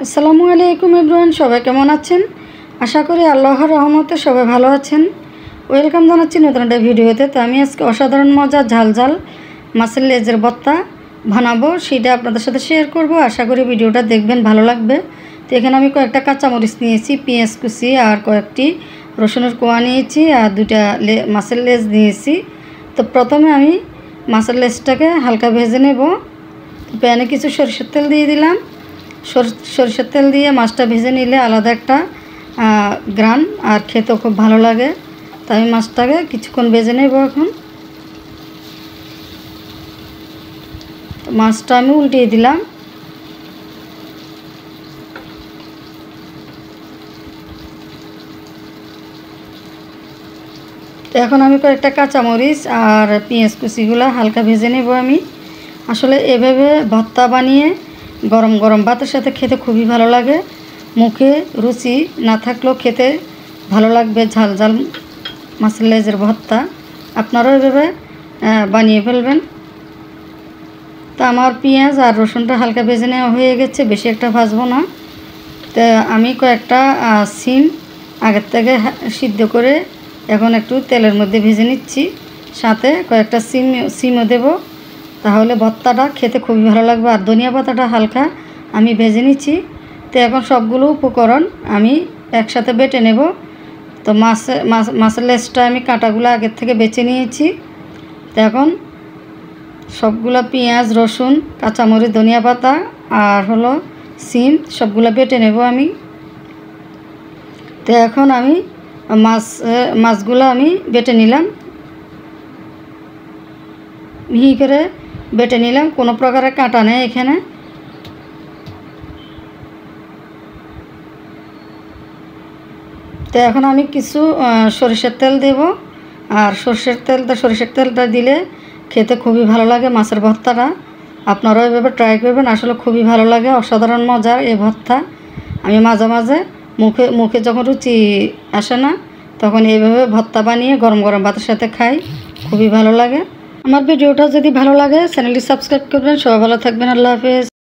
আসসালামু আলাইকুম এভরিওয়ান, সবাই কেমন আছেন? আশা করি আল্লাহর রহমতে সবাই ভালো আছেন। ওয়েলকাম জানাচ্ছি নতুন একটা ভিডিওতে। তো আমি আজকে অসাধারণ মজার ঝাল ঝাল মাছের লেজের ভর্তা বানাবো, সেটা আপনাদের সাথে শেয়ার করব। আশা করি ভিডিওটা দেখবেন, ভালো লাগবে। তো এখানে আমি কয়েকটা কাঁচামরিচ নিয়েছি, পেঁয়াজ কুচি আর কয়েকটি রসুনের কোয়া নিয়েছি আর দুটা মাছের লেজ নিয়েছি। তো প্রথমে আমি মাছের লেজটাকে হালকা ভেজে নেব। প্যানে কিছু সরষের তেল দিয়ে দিলাম। সরষের তেল দিয়ে মাছটা ভেজে নিলে আলাদা একটা গ্রান আর খেতেও খুব ভালো লাগে। তাই আমি মাছটাকে কিছুক্ষণ ভেজে নেব। এখন মাছটা আমি উল্টিয়ে দিলাম। তো এখন আমি কয়েকটা কাঁচামরিচ আর পেঁয়াজ কুচিগুলো হালকা ভেজে নেব। আমি আসলে এভাবে ভর্তা বানিয়ে গরম গরম ভাতের সাথে খেতে খুবই ভালো লাগে। মুখে রুচি না থাকলেও খেতে ভালো লাগবে ঝাল ঝাল মাছের লেজের ভর্তা। আপনারাও এভাবে বানিয়ে ফেলবেন। তো আমার পেঁয়াজ আর রসুনটা হালকা ভেজে নেওয়া হয়ে গেছে, বেশি একটা ভাজবো না। তো আমি কয়েকটা সিম আগের থেকে সিদ্ধ করে এখন একটু তেলের মধ্যে ভেজে নিচ্ছি, সাথে কয়েকটা সিমও দেবো। তাহলে ভর্তাটা খেতে খুবই ভালো লাগবে। আর ধনিয়া পাতাটা হালকা আমি ভেজে নিচ্ছি। তো এখন সবগুলো উপকরণ আমি একসাথে বেটে নেব। তো মাছের লেজটা আমি কাঁটাগুলো আগের থেকে বেছে নিয়েছি। তো এখন সবগুলো পেঁয়াজ, রসুন, কাঁচামরিচ, ধনিয়া পাতা আর হলো সিম সবগুলো বেটে নেব আমি। তো এখন আমি মাছগুলো আমি বেটে নিলাম, মিহি করে বেটে নিলাম, কোনো প্রকারের কাঁটা নেই এখানে। তো এখন আমি কিছু সরিষার তেল দেব। আর সরিষার তেলটা দিলে খেতে খুবই ভালো লাগে মাছের ভর্তাটা। আপনারাও এভাবে ট্রাই করবেন, আসলে খুবই ভালো লাগে, অসাধারণ মজার এই ভর্তা। আমি মাঝে মাঝে মুখে যখন রুচি আসে না তখন এইভাবে ভর্তা বানিয়ে গরম গরম ভাতের সাথে খাই, খুবই ভালো লাগে। আমার ভিডিওটা যদি ভালো লাগে চ্যানেলটি সাবস্ক্রাইব করবেন। সবাই ভালো থাকবেন। আল্লাহ হাফেজ।